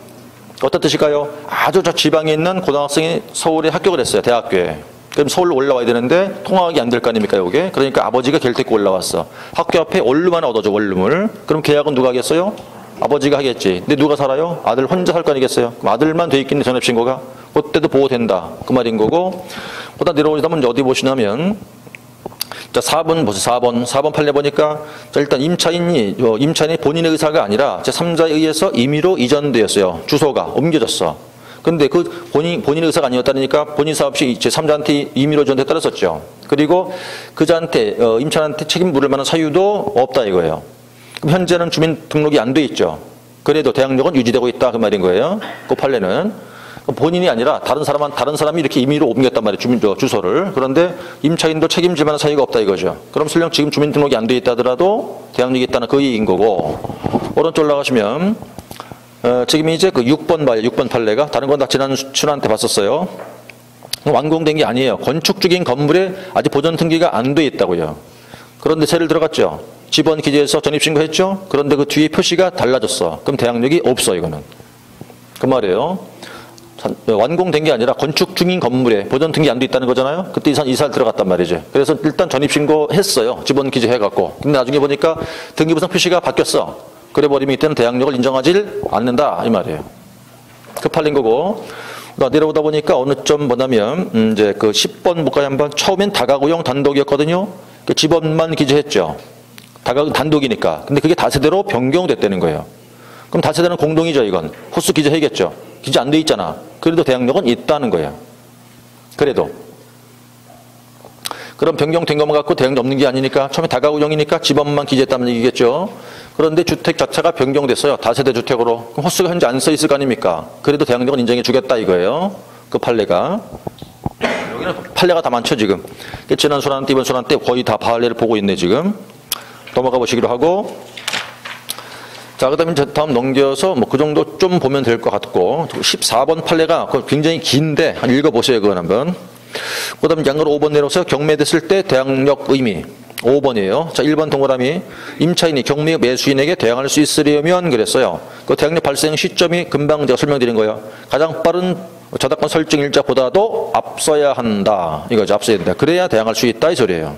어떤 뜻일까요? 아주 저 지방에 있는 고등학생이 서울에 합격을 했어요. 대학교에. 그럼 서울로 올라와야 되는데 통학이 안 될 거 아닙니까 이게? 그러니까 아버지가 걔를 데리고 올라왔어. 학교 앞에 원룸 하나 얻어줘 원룸을. 그럼 계약은 누가 하겠어요? 아버지가 하겠지. 근데 누가 살아요? 아들 혼자 살 거 아니겠어요? 그럼 아들만 돼 있겠네 전입신고가. 그때도 보호된다. 그 말인 거고. 그다음 내려오시면 어디 보시냐면 자 4번 보세요. 4번 판례 보니까 자 일단 임차인이 본인의 의사가 아니라 제3자에 의해서 임의로 이전되었어요. 주소가 옮겨졌어. 근데 그 본인의 의사가 아니었다니까 본인 의사 없이 제3자한테 임의로 이전됐다고 썼죠. 그리고 그자한테 임차인한테 책임 물을 만한 사유도 없다 이거예요. 그럼 현재는 주민등록이 안 돼 있죠. 그래도 대항력은 유지되고 있다 그 말인 거예요. 그 판례는 본인이 아니라 다른 사람이 이렇게 임의로 옮겼단 말이에요. 주소를. 그런데 임차인도 책임질 만한 사유가 없다 이거죠. 그럼 설령 지금 주민등록이 안 돼 있다 하더라도 대항력이 있다는 그 얘기인 거고. 오른쪽 올라가시면 지금 이제 그 6번 봐요. 6번 판례가. 다른 건 다 지난 춘한테 봤었어요. 완공된 게 아니에요. 건축 중인 건물에 아직 보존 등기가 안 돼 있다고요. 그런데 세를 들어갔죠. 지번 기재에서 전입신고했죠. 그런데 그 뒤에 표시가 달라졌어. 그럼 대항력이 없어 이거는. 그 말이에요. 완공된 게 아니라 건축 중인 건물에 보존 등기 안 돼 있다는 거잖아요. 그때 이사를 들어갔단 말이죠. 그래서 일단 전입신고했어요. 지번 기재해갖고. 근데 나중에 보니까 등기부상 표시가 바뀌었어. 그래 버리면 이때는 대항력을 인정하지 않는다 이 말이에요. 그 판례인 거고. 내려오다 보니까 어느 점 뭐냐면 이제 그 10번 볼까요 한번. 처음엔 다가구용 단독이었거든요. 지번만 기재했죠. 단독이니까. 근데 그게 다세대로 변경됐다는 거예요. 그럼 다세대는 공동이죠 이건. 호수 기재해야겠죠. 기재 안 돼 있잖아. 그래도 대항력은 있다는 거예요. 그래도. 그럼 변경된 것만 갖고 대항력 없는 게 아니니까 처음에 다가구용이니까 지번만 기재했다는 얘기겠죠. 그런데 주택 자체가 변경됐어요. 다세대 주택으로. 그럼 호수가 현재 안 써 있을 거 아닙니까? 그래도 대항력은 인정해 주겠다 이거예요. 그 판례가. 여기는 판례가 다 많죠 지금. 지난 순환 때 이번 순환 때 거의 다 판례를 보고 있네 지금. 넘어가 보시기로 하고. 자, 그 다음에 다음 넘겨서 뭐 그 정도 좀 보면 될 것 같고 14번 판례가 굉장히 긴데 한 읽어보세요. 그건 한번. 그 다음에 양으로 5번 내려오세요. 경매됐을 때 대항력 의미 5번이에요. 자, 1번 동그라미 임차인이 경매 매수인에게 대항할 수 있으려면 그랬어요. 그 대항력 발생 시점이 금방 제가 설명드린 거예요. 가장 빠른 저작권 설정 일자보다도 앞서야 한다. 이거죠. 앞서야 된다. 그래야 대항할 수 있다 이 소리예요.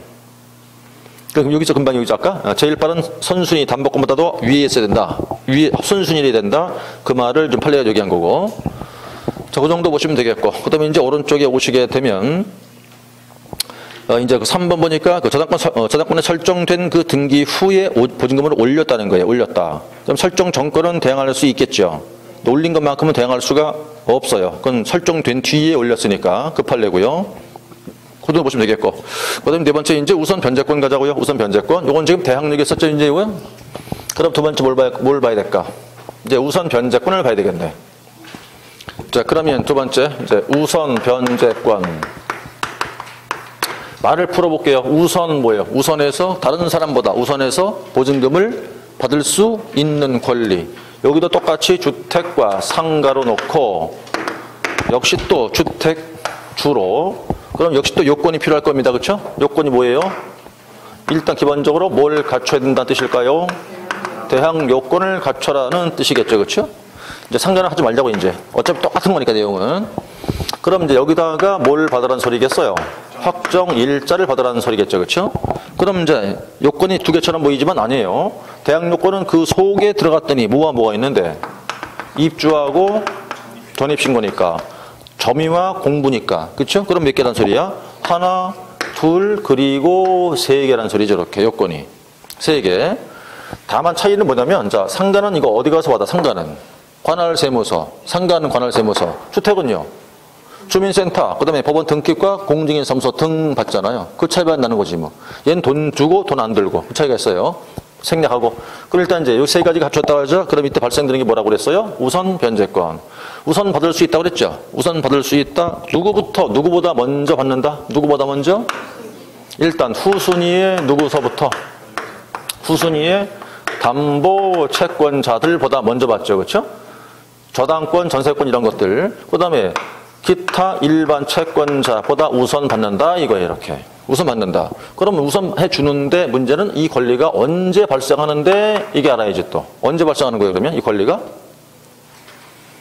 그럼 여기서 금방 여기서 아까 제일 빠른 선순위 단복권보다도 위에 있어야 된다. 위에 선순위를 해야 된다. 그 말을 좀 판례가 여기 한 거고. 자, 그 정도 보시면 되겠고. 그 다음에 이제 오른쪽에 오시게 되면 이제 그 3번 보니까 그 저작권에 설정된 그 등기 후에 보증금을 올렸다는 거예요. 올렸다. 그럼 설정 전권은 대항할 수 있겠죠. 올린 것만큼은 대항할 수가 없어요. 그건 설정된 뒤에 올렸으니까 그 판례고요. 그대로 보시면 되겠고. 그 다음에 네 번째, 이제 우선 변제권 가자고요. 우선 변제권. 요건 지금 대항력이 있었죠, 이제 이거. 그럼 두 번째 뭘 봐야 될까? 이제 우선 변제권을 봐야 되겠네. 자, 그러면 두 번째, 이제 우선 변제권. 말을 풀어볼게요. 우선 뭐예요? 우선해서, 다른 사람보다 우선해서 보증금을 받을 수 있는 권리. 여기도 똑같이 주택과 상가로 놓고, 역시 또 주택 주로, 그럼 역시 또 요건이 필요할 겁니다. 그렇죠? 요건이 뭐예요? 일단 기본적으로 뭘 갖춰야 된다는 뜻일까요? 대항 요건을 갖춰라는 뜻이겠죠. 그렇죠? 이제 상관은 하지 말자고 이제. 어차피 똑같은 거니까 내용은. 그럼 이제 여기다가 뭘 받으라는 소리겠어요? 확정 일자를 받으라는 소리겠죠. 그렇죠? 그럼 이제 요건이 두 개처럼 보이지만 아니에요. 대항 요건은 그 속에 들어갔더니 뭐가 있는데 입주하고 전입신고니까 점유와 공부니까. 그렇죠? 그럼 몇 개란 소리야? 하나, 둘, 그리고 세 개란 소리죠. 이렇게 요건이. 세 개. 다만 차이는 뭐냐면 자, 상가는 이거 어디 가서 받아? 상가는 관할세무서, 상가는 관할세무서, 주택은요? 주민센터, 그 다음에 법원 등기과 공증인사무소 등 받잖아요. 그 차이가 나는 거지 뭐. 얘는 돈 주고 돈 안 들고 그 차이가 있어요. 생략하고. 그럼 일단 이제 이 세 가지 갖췄다고 하죠. 그럼 이때 발생되는 게 뭐라고 그랬어요? 우선 변제권. 우선 받을 수 있다고 그랬죠. 우선 받을 수 있다. 누구보다 먼저 받는다. 누구보다 먼저? 일단 후순위의 누구서부터? 후순위의 담보 채권자들보다 먼저 받죠. 그렇죠? 저당권, 전세권 이런 것들. 그 다음에 기타 일반 채권자보다 우선 받는다. 이거예요. 이렇게. 우선 받는다. 그러면 우선 해주는데 문제는 이 권리가 언제 발생하는데 이게 알아야지 또. 언제 발생하는 거예요 그러면 이 권리가?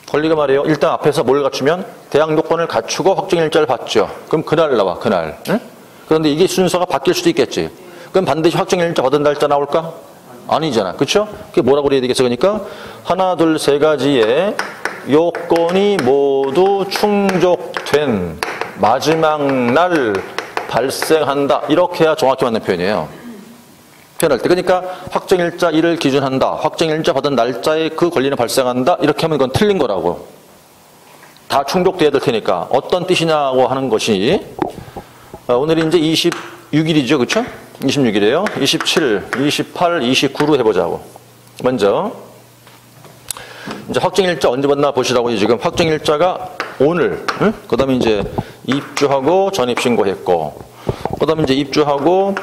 권리가 말이에요. 일단 앞에서 뭘 갖추면 대항 요건을 갖추고 확정일자를 받죠. 그럼 그날 나와. 그날. 응? 그런데 이게 순서가 바뀔 수도 있겠지. 그럼 반드시 확정일자 받은 날짜 나올까? 아니잖아. 그렇죠? 그게 뭐라고 그래야 되겠어? 그러니까 하나, 둘, 세 가지의 요건이 모두 충족된 마지막 날 발생한다. 이렇게 해야 정확히 맞는 표현이에요. 표현할 때. 그러니까 확정일자 1을 기준한다. 확정일자 받은 날짜에 그 권리는 발생한다. 이렇게 하면 이건 틀린 거라고. 다 충족돼야 될 테니까. 어떤 뜻이냐고 하는 것이 오늘이 이제 26일이죠. 그렇죠? 26일이에요. 27, 28, 29로 해보자고. 먼저 이제 확정일자 언제 받나 보시라고. 지금 확정일자가 오늘, 응? 그 다음에 이제 입주하고 전입신고했고, 그 다음에 이제 입주하고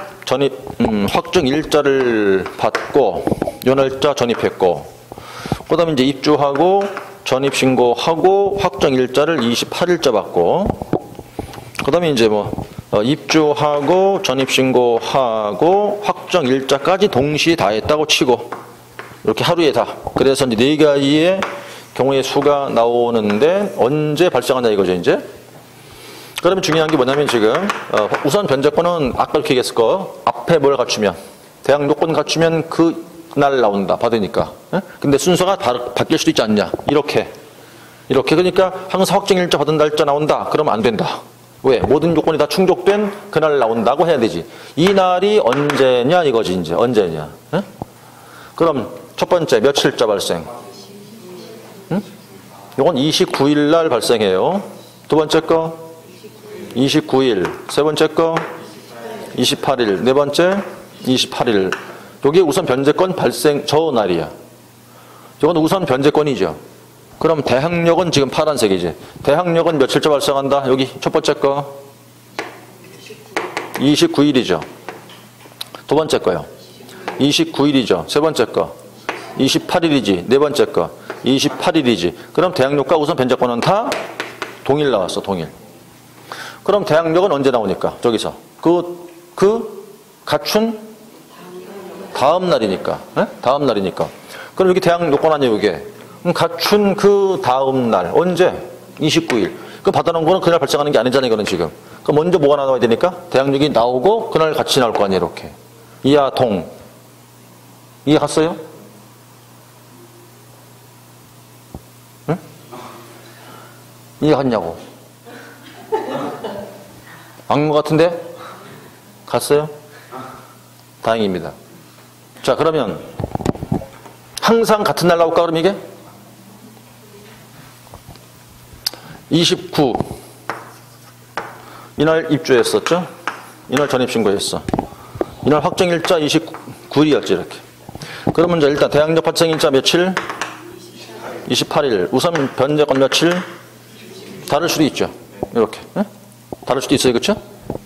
확정일자를 받고, 요 날짜 전입했고, 그 다음에 이제 입주하고 전입신고하고 확정일자를 28일자 받고, 그 다음에 이제 입주하고 전입신고하고 확정일자까지 동시에 다 했다고 치고, 이렇게 하루에 다. 그래서 이제 네 가지의 경우의 수가 나오는데 언제 발생하냐 이거죠, 이제. 그러면 중요한 게 뭐냐면 지금 우선 변제권은 아까 이렇게 얘기했을 거 앞에 뭘 갖추면 대항 요건 갖추면 그날 나온다. 받으니까. 근데 순서가 바뀔 수도 있지 않냐. 이렇게. 그러니까 항상 확정일자 받은 날짜 나온다. 그러면 안 된다. 왜? 모든 요건이 다 충족된 그날 나온다고 해야 되지. 이 날이 언제냐 이거지, 이제. 언제냐. 그럼 첫 번째 며칠자 발생? 이건 29일 날 발생해요. 두 번째 거 29일. 세 번째 거 28일. 네 번째 28일. 여기 우선 변제권 발생 저 날이야. 이건 우선 변제권이죠. 그럼 대항력은 지금 파란색이지. 대항력은 며칠자 발생한다. 여기 첫 번째 거 29일이죠. 두 번째 거요. 29일이죠. 세 번째 거 28일이지. 네 번째 거 28일이지. 그럼 대항력과 우선 변제권은 다 동일 나왔어. 동일. 그럼 대항력은 언제 나오니까? 저기서 갖춘 다음 날이니까. 네? 다음 날이니까. 그럼 여기 대항요건 아니에요 이게. 갖춘 그 다음 날. 언제? 29일. 그 받아놓은 거는 그날 발생하는 게 아니잖아요 이거는 지금. 그럼 먼저 뭐가 나와야 되니까? 대항력이 나오고 그날 같이 나올 거 아니에요 이렇게. 이하 동. 이해 갔어요? 응? 이해 갔냐고. 악몽 같은데? 갔어요? 다행입니다. 자, 그러면 항상 같은 날 나올까 그럼 이게? 29 이날 입주했었죠? 이날 전입신고했어. 이날 확정일자 29일이었지 이렇게. 그러면 이제 일단 대항력 발생일자 며칠? 28일. 우선 변제권 며칠? 다를 수도 있죠. 이렇게. 네? 다를 수도 있어요. 그렇죠?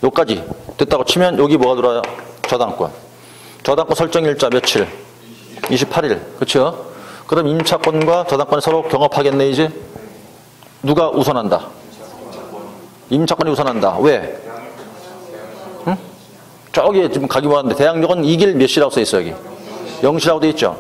여기까지 됐다고 치면 여기 뭐가 들어와요? 저당권. 저당권 설정일자 며칠? 28일. 그렇죠? 그럼 임차권과 저당권이 서로 경합하겠네 이제? 누가 우선한다? 임차권이 우선한다. 왜? 응? 저기 지금 가기 뭐하는데 대항력은 이길 몇 시라고 써 있어 여기. 0시라고 돼 있죠.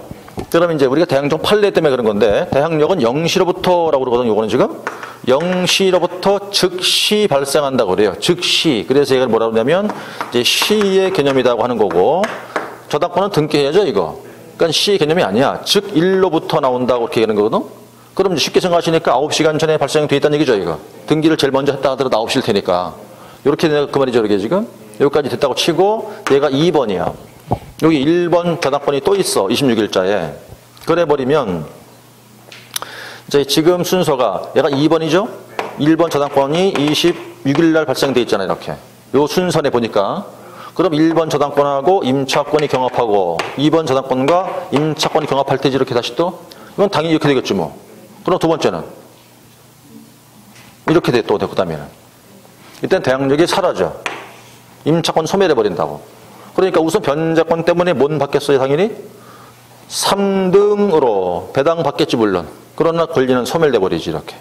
그러면 이제 우리가 대항력 판례 때문에 그런 건데 대항력은 0시로부터라고 그러거든요. 요거는 지금 0시로부터 즉시 발생한다고 그래요. 즉시. 그래서 얘가 뭐라고 하냐면 이제 시의 개념이라고 하는 거고 저당권은 등기해야죠 이거. 그러니까 시의 개념이 아니야. 즉 일로부터 나온다고 이렇게 얘기하는 거거든. 그럼 쉽게 생각하시니까 9시간 전에 발생돼 있다는 얘기죠 이거. 등기를 제일 먼저 했다 하더라도 9시일 테니까. 이렇게 그 말이죠 이게 지금. 여기까지 됐다고 치고 얘가 2번이야. 여기 1번 저당권이 또 있어. 26일자에. 그래 버리면 이제 지금 순서가 얘가 2번이죠? 1번 저당권이 26일 날 발생돼 있잖아요. 이렇게. 요 순서에 보니까. 그럼 1번 저당권하고 임차권이 경합하고 2번 저당권과 임차권이 경합할 때지 이렇게 다시 또 이건 당연히 이렇게 되겠죠 뭐. 그럼 두 번째는 이렇게 돼 또 그 다음에는 이땐 대항력이 사라져. 임차권 소멸해 버린다고. 그러니까 우선 변제권 때문에 뭔 받겠어요 당연히? 3등으로 배당 받겠지 물론. 그러나 권리는 소멸돼 버리지 이렇게.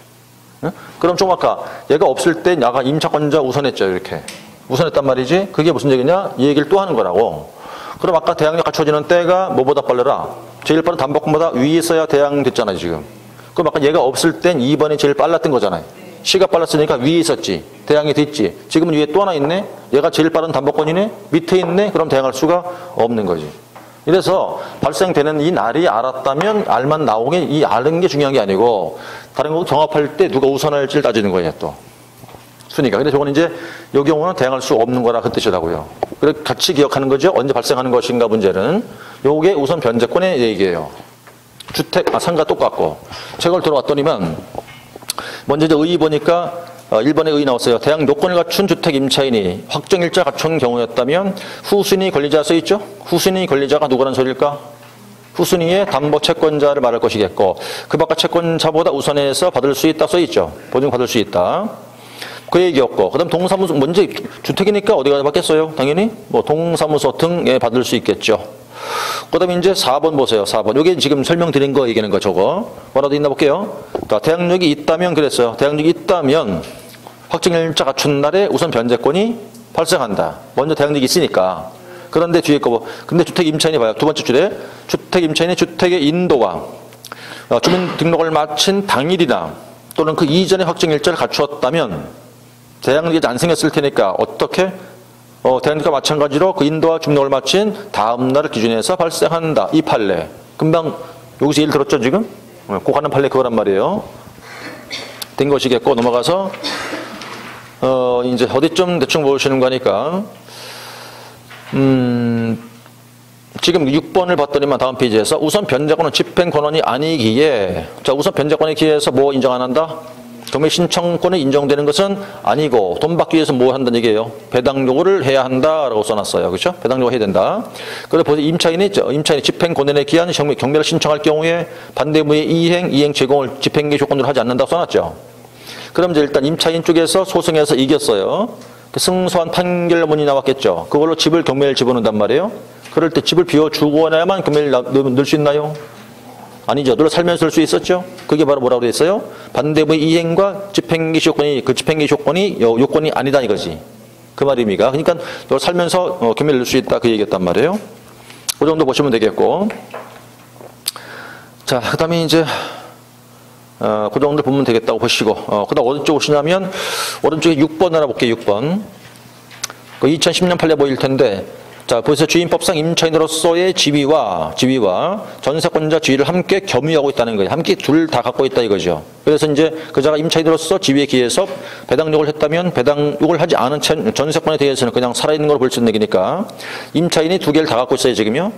응? 그럼 좀 아까 얘가 없을 땐 야가 임차권자 우선했죠 이렇게. 우선했단 말이지. 그게 무슨 얘기냐? 이 얘기를 또 하는 거라고. 그럼 아까 대항력 갖춰지는 때가 뭐보다 빨라라? 제일 빠른 담보권보다 위에 있어야 대항됐잖아요 지금. 그럼 아까 얘가 없을 땐 2번이 제일 빨랐던 거잖아요. 시가 빨랐으니까 위에 있었지. 대항이 됐지. 지금은 위에 또 하나 있네. 얘가 제일 빠른 담보권이네. 밑에 있네. 그럼 대항할 수가 없는 거지. 이래서 발생되는 이 날이 알았다면 알만 나오게 이 아는 게 중요한 게 아니고 다른 거 경합할 때 누가 우선할지를 따지는 거예요 또. 순위가. 근데 저건 이제 이 경우는 대항할 수 없는 거라 그 뜻이라고요. 그래서 같이 기억하는 거죠. 언제 발생하는 것인가 문제는. 요게 우선 변제권의 얘기예요. 주택, 상가 똑같고. 책을 들어왔더니만 먼저 이제 의 보니까 1번에 의 나왔어요. 대항 요건을 갖춘 주택 임차인이 확정일자 갖춘 경우였다면 후순위 권리자 써있죠? 후순위 권리자가 누구라는 소리일까? 후순위의 담보 채권자를 말할 것이겠고 그 바깥 채권자보다 우선해서 받을 수 있다 써있죠. 보증받을 수 있다. 그 얘기였고 그 다음 동사무소 먼저 주택이니까 어디가 받겠어요? 당연히 뭐 동사무소 등에 받을 수 있겠죠. 그 다음에 이제 4번 보세요. 4번. 이게 지금 설명드린 거 얘기하는 거 저거. 뭐라도 있나 볼게요. 자, 대항력이 있다면 그랬어요. 대항력이 있다면 확정일자 갖춘 날에 우선 변제권이 발생한다. 먼저 대항력이 있으니까. 그런데 뒤에 거 뭐. 근데 주택 임차인이 봐요. 두 번째 줄에 주택 임차인이 주택의 인도와 주민등록을 마친 당일이나 또는 그 이전에 확정일자를 갖추었다면 대항력이 안 생겼을 테니까 어떻게? 대항력과 마찬가지로 그 인도와 주민등록을 마친 다음 날을 기준해서 발생한다. 이 판례. 금방 여기서 예를 들었죠 지금? 꼭 하는 판례 그거란 말이에요. 된 것이겠고 넘어가서 이제 어디쯤 대충 보시는 거니까 지금 6번을 봤더니만 다음 페이지에서 우선 변제권은 집행권원이 아니기에 자 우선 변제권에 기해서 뭐 인정 안 한다? 경매 신청권이 인정되는 것은 아니고 돈 받기 위해서 뭐 한다는 얘기예요? 배당 요구를 해야 한다라고 써놨어요. 그렇죠? 배당 요구 해야 된다. 그래서 보세요. 임차인이 집행권원에 기한 경매를 신청할 경우에 반대무의 이행 제공을 집행계 조건으로 하지 않는다고 써놨죠. 그럼 이제 일단 임차인 쪽에서 소송해서 이겼어요. 승소한 판결문이 나왔겠죠. 그걸로 경매를 집어넣는단 말이에요. 그럴 때 집을 비워주고나야만 경매를 넣을 수 있나요? 아니죠. 늘 살면서 쓸 수 있었죠. 그게 바로 뭐라고 했어요? 반대부의 이행과 집행기 조건이 그 집행기 조건이 요건이 아니다 이거지. 그 말입니다. 그러니까 늘 살면서 경매를 넣을 수 있다 그 얘기였단 말이에요. 그 정도 보시면 되겠고. 자, 그다음에 이제 그 정도 보면 되겠다고 보시고. 그다음 어느 쪽 오시냐면 오른쪽에 6번 알아볼게요. 6번. 그 2010년 판례 보일 텐데. 자, 보세요. 주임법상 임차인으로서의 지위와 전세권자 지위를 함께 겸유하고 있다는 거예요. 함께 둘 다 갖고 있다 이거죠. 그래서 이제 그자가 임차인으로서 지위에 기해서 배당 요구를 했다면 배당 요구를 하지 않은 전세권에 대해서는 그냥 살아있는 걸 볼 수 있는 얘기니까 임차인이 두 개를 다 갖고 있어요 지금요.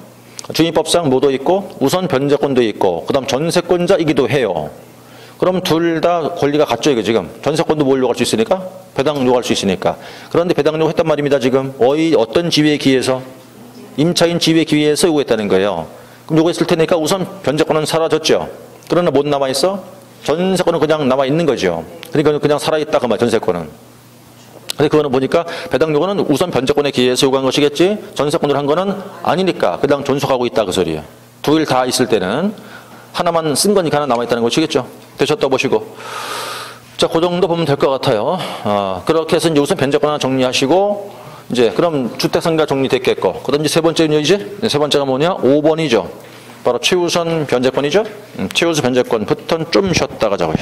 주임법상 뭐도 있고 우선 변제권도 있고 그다음 전세권자이기도 해요. 그럼 둘 다 권리가 같죠 이거 지금. 전세권도 뭘 요구할 수 있으니까? 배당 요구할 수 있으니까. 그런데 배당 요구했단 말입니다 지금. 어떤 지위에 기해서? 임차인 지위에 기해서 요구했다는 거예요. 그럼 요구했을 테니까 우선 변제권은 사라졌죠. 그러나 못 남아있어? 전세권은 그냥 남아있는 거죠. 그러니까 그냥 살아있다 그 말 전세권은. 근데 그거는 보니까 배당 요구는 우선 변제권에 기해서 요구한 것이겠지 전세권으로 한 거는 아니니까 그냥 존속하고 있다 그 소리예요. 두 일 다 있을 때는 하나만 쓴 거니까 하나 남아있다는 것이겠죠. 되셨다 보시고. 자, 그 정도 보면 될 것 같아요. 그렇게 해서 이제 우선 변제권 하나 정리하시고, 이제 그럼 주택상가 정리됐겠고, 그 다음 이제 세 번째는 이제, 세 번째가 뭐냐? 5번이죠. 바로 최우선 변제권이죠. 최우선 변제권부터는 좀 쉬었다가 적어요.